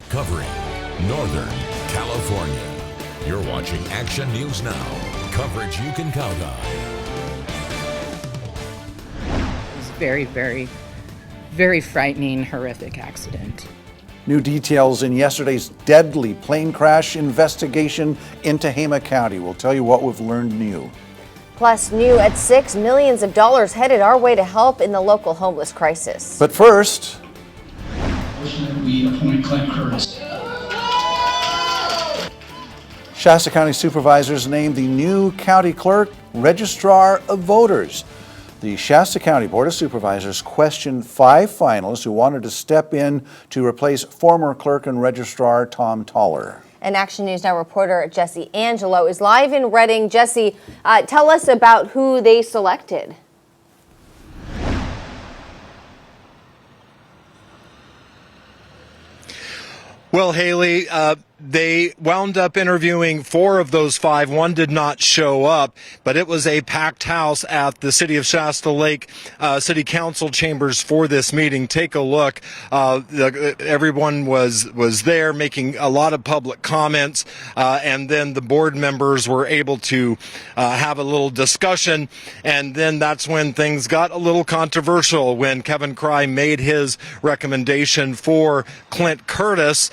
covering Northern California. You're watching Action News Now, coverage you can count on. It was very, very, very frightening, horrific accident. New details in yesterday's deadly plane crash investigation in Tehama County. We'll tell you what we've learned new. Plus, new at 6, millions of dollars headed our way to help in the local homeless crisis. But first, we appoint Clint Curtis. Shasta County supervisors named the new county clerk registrar of voters. The Shasta County Board of Supervisors questioned 5 finalists who wanted to step in to replace former clerk and registrar Tom Toller. And Action News Now reporter Jesse Angelo is live in Redding. Jesse, tell us about who they selected. Well, Haley, they wound up interviewing 4 of those 5. One did not show up, but it was a packed house at the City of Shasta Lake City Council chambers for this meeting. Take a look. Everyone was there making a lot of public comments, and then the board members were able to have a little discussion, and then that's when things got a little controversial when Kevin Cry made his recommendation for Clint Curtis,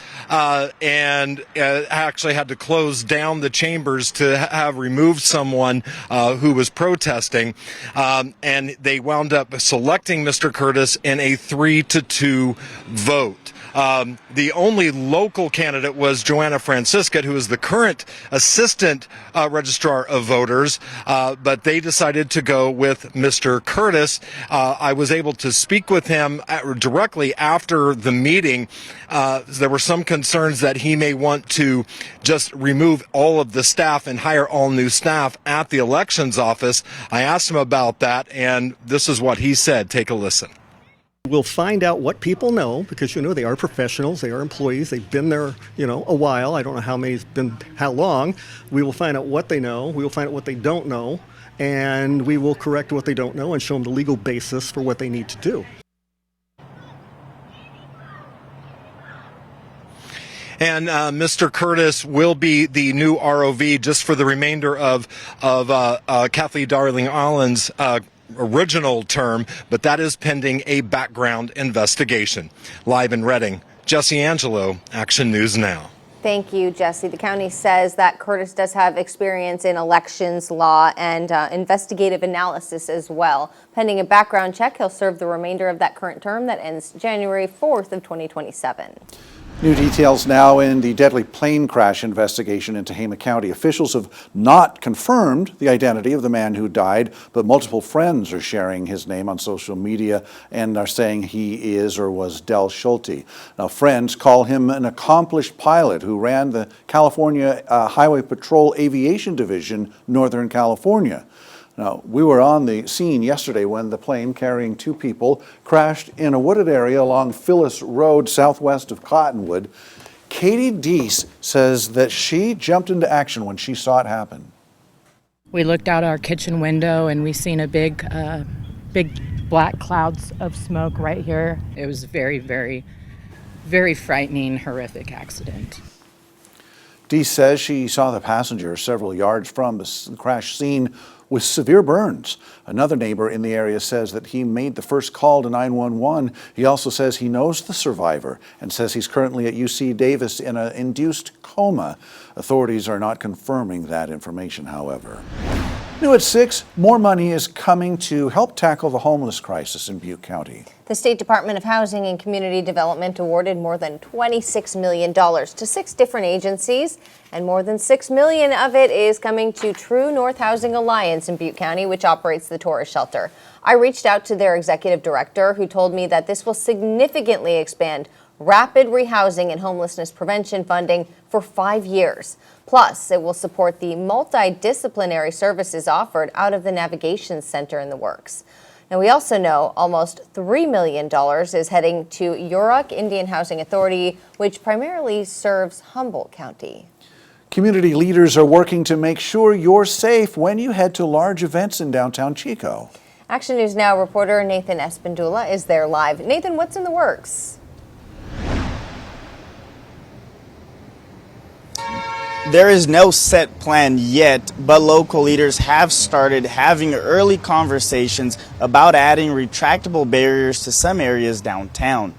and actually had to close down the chambers to have removed someone who was protesting, and they wound up selecting Mr. Curtis in a 3-2 vote. The only local candidate was Joanna Francisca, who is the current assistant registrar of voters, but they decided to go with Mr. Curtis. I was able to speak with him directly after the meeting. There were some concerns that he may want to just remove all of the staff and hire all new staff at the elections office. I asked him about that, and this is what he said. Take a listen. We'll find out what people know, because, they are professionals, they are employees, they've been there, a while. I don't know how long. We will find out what they know, we will find out what they don't know, and we will correct what they don't know and show them the legal basis for what they need to do. And Mr. Curtis will be the new ROV just for the remainder of Kathleen Darling-Allen's original term, but that is pending a background investigation. Live in Redding, Jesse Angelo, Action News Now. Thank you, Jesse. The county says that Curtis does have experience in elections law and investigative analysis as well. Pending a background check, he'll serve the remainder of that current term that ends January 4th of 2027. New details now in the deadly plane crash investigation in Tehama County. Officials have not confirmed the identity of the man who died, but multiple friends are sharing his name on social media and are saying he is or was Del Schulte. Now, friends call him an accomplished pilot who ran the California Highway Patrol Aviation Division, Northern California. Now, we were on the scene yesterday when the plane carrying 2 people crashed in a wooded area along Phyllis Road, southwest of Cottonwood. Katie Deese says that she jumped into action when she saw it happen. We looked out our kitchen window and we seen a big black clouds of smoke right here. It was very, very, very frightening, horrific accident. Deese says she saw the passenger several yards from the crash scene with severe burns. Another neighbor in the area says that he made the first call to 911. He also says he knows the survivor and says he's currently at UC Davis in an induced coma. Authorities are not confirming that information, however. New at 6, more money is coming to help tackle the homeless crisis in Butte County. The State Department of Housing and Community Development awarded more than $26 million to 6 different agencies, and more than $6 million of it is coming to True North Housing Alliance in Butte County, which operates the tourist shelter. I reached out to their executive director, who told me that this will significantly expand rapid rehousing and homelessness prevention funding for 5 years. Plus, it will support the multidisciplinary services offered out of the Navigation Center in the works. Now, we also know almost $3 million is heading to Yurok Indian Housing Authority, which primarily serves Humboldt County. Community leaders are working to make sure you're safe when you head to large events in downtown Chico. Action News Now reporter Nathan Espandula is there live. Nathan, what's in the works? There is no set plan yet, but local leaders have started having early conversations about adding retractable barriers to some areas downtown.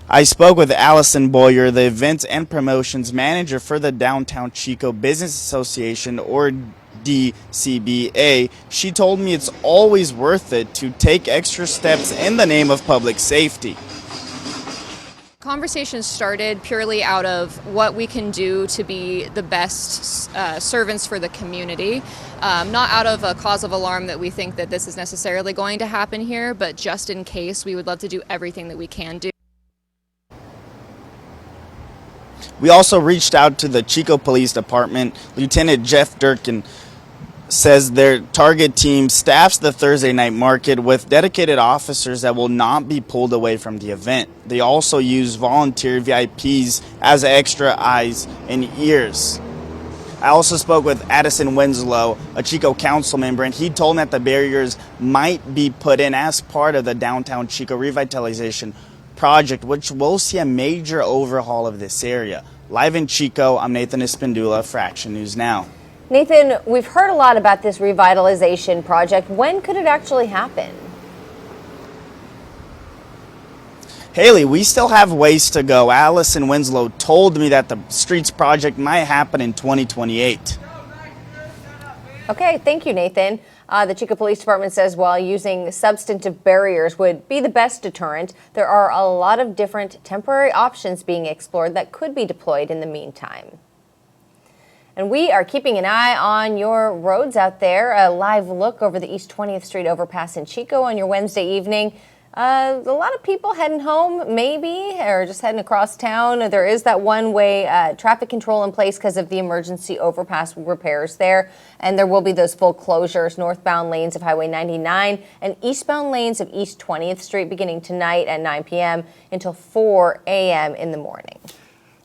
I spoke with Allison Boyer, the Events and Promotions Manager for the Downtown Chico Business Association, or DCBA. She told me it's always worth it to take extra steps in the name of public safety. Conversations started purely out of what we can do to be the best servants for the community, not out of a cause of alarm that we think that this is necessarily going to happen here, but just in case, we would love to do everything that we can do. We also reached out to the Chico Police Department. Lieutenant Jeff Durkin says their target team staffs the Thursday night market with dedicated officers that will not be pulled away from the event. They also use volunteer VIPs as extra eyes and ears. I also spoke with Addison Winslow, a Chico council member, and he told me that the barriers might be put in as part of the downtown Chico revitalization project, which will see a major overhaul of this area. Live in Chico, I'm Nathan Espindula for Action News Now. Nathan, we've heard a lot about this revitalization project. When could it actually happen? Haley, we still have ways to go. Allison Winslow told me that the streets project might happen in 2028. Okay, thank you, Nathan. The Chico Police Department says while using substantive barriers would be the best deterrent, there are a lot of different temporary options being explored that could be deployed in the meantime. And we are keeping an eye on your roads out there. A live look over the East 20th Street overpass in Chico on your Wednesday evening. A lot of people heading home, maybe, or just heading across town. There is that one-way traffic control in place because of the emergency overpass repairs there. And there will be those full closures, northbound lanes of Highway 99 and eastbound lanes of East 20th Street beginning tonight at 9 p.m. until 4 a.m. in the morning.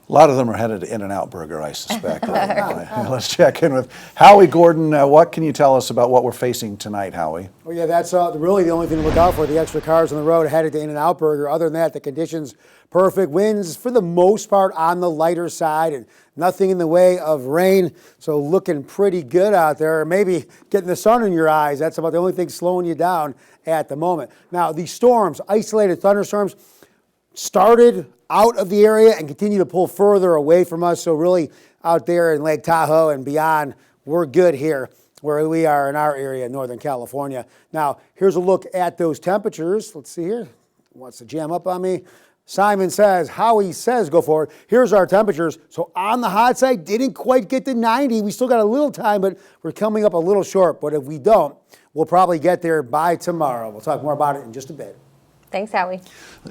A lot of them are headed to In-N-Out Burger, I suspect. Let's check in with Howie Gordon. What can you tell us about what we're facing tonight, Howie? Well, yeah, that's really the only thing to look out for, the extra cars on the road headed to In-N-Out Burger. Other than that, the conditions perfect. Winds, for the most part, on the lighter side, and nothing in the way of rain. So looking pretty good out there. Maybe getting the sun in your eyes. That's about the only thing slowing you down at the moment. Now, these storms, isolated thunderstorms, started out of the area and continue to pull further away from us. So really out there in Lake Tahoe and beyond, we're good here where we are in our area in Northern California. Now, here's a look at those temperatures. Let's see here. Wants to jam up on me. Simon says, Howie says, go for it. Here's our temperatures. So on the hot side, didn't quite get to 90. We still got a little time, but we're coming up a little short. But if we don't, we'll probably get there by tomorrow. We'll talk more about it in just a bit. Thanks, Howie.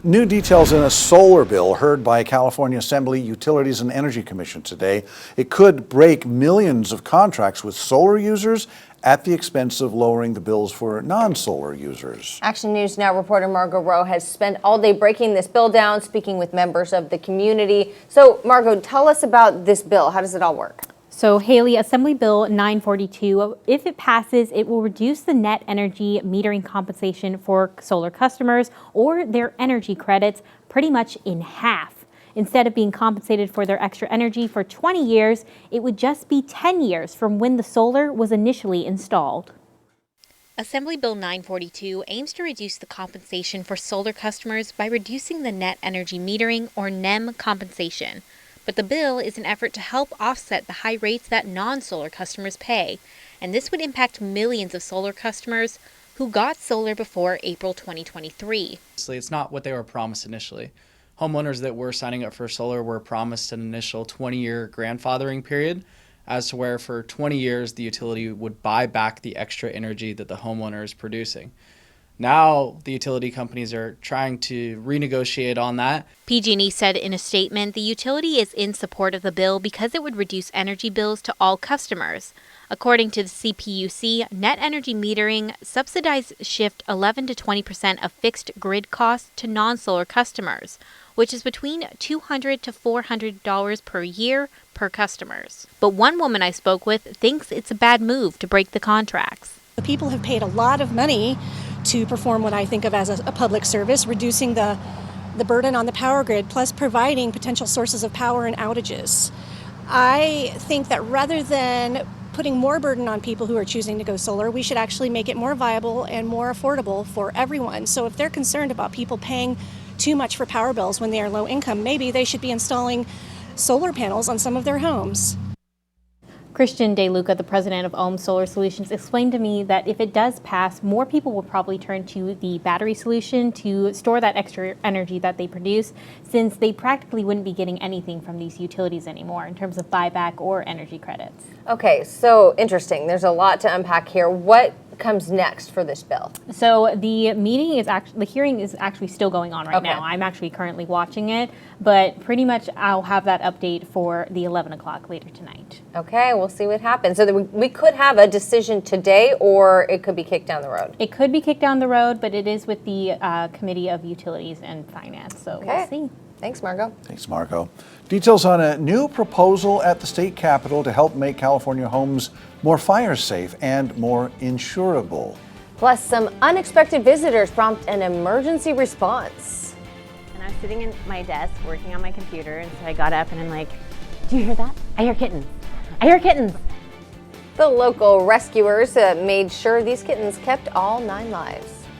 New details in a solar bill heard by California Assembly Utilities and Energy Commission today. It could break millions of contracts with solar users at the expense of lowering the bills for non-solar users. Action News Now reporter Margot Rowe has spent all day breaking this bill down, speaking with members of the community. So, Margot, tell us about this bill. How does it all work? So, Haley, Assembly Bill 942, if it passes, it will reduce the net energy metering compensation for solar customers or their energy credits pretty much in half. Instead of being compensated for their extra energy for 20 years, it would just be 10 years from when the solar was initially installed. Assembly Bill 942 aims to reduce the compensation for solar customers by reducing the net energy metering or NEM compensation. But the bill is an effort to help offset the high rates that non-solar customers pay, and this would impact millions of solar customers who got solar before April 2023. It's not what they were promised initially. Homeowners that were signing up for solar were promised an initial 20-year grandfathering period, as to where for 20 years the utility would buy back the extra energy that the homeowner is producing. Now, the utility companies are trying to renegotiate on that. PG&E said in a statement the utility is in support of the bill because it would reduce energy bills to all customers. According to the CPUC, net energy metering subsidized shift 11 to 20% of fixed grid costs to non-solar customers, which is between $200 to $400 per year per customers. But one woman I spoke with thinks it's a bad move to break the contracts. The people have paid a lot of money to perform what I think of as a public service, reducing the burden on the power grid, plus providing potential sources of power and outages. I think that rather than putting more burden on people who are choosing to go solar, we should actually make it more viable and more affordable for everyone. So if they're concerned about people paying too much for power bills when they are low income, maybe they should be installing solar panels on some of their homes. Christian DeLuca, the president of Ohm Solar Solutions, explained to me that if it does pass, more people will probably turn to the battery solution to store that extra energy that they produce, since they practically wouldn't be getting anything from these utilities anymore in terms of buyback or energy credits. Okay, so interesting. There's a lot to unpack here. What comes next for this bill? So the hearing is actually still going on right now. I'm actually currently watching it, but pretty much I'll have that update for the 11 o'clock later tonight. Okay, we'll see what happens. So we could have a decision today, or it could be kicked down the road. It could be kicked down the road, but it is with the Committee of Utilities and Finance, so we'll see. Thanks, Margot. Thanks, Margot. Details on a new proposal at the state capitol to help make California homes more fire safe and more insurable. Plus, some unexpected visitors prompt an emergency response. And I was sitting at my desk working on my computer, and so I got up and I'm like, do you hear that? I hear kittens. I hear kittens. The local rescuers made sure these kittens kept all 9 lives.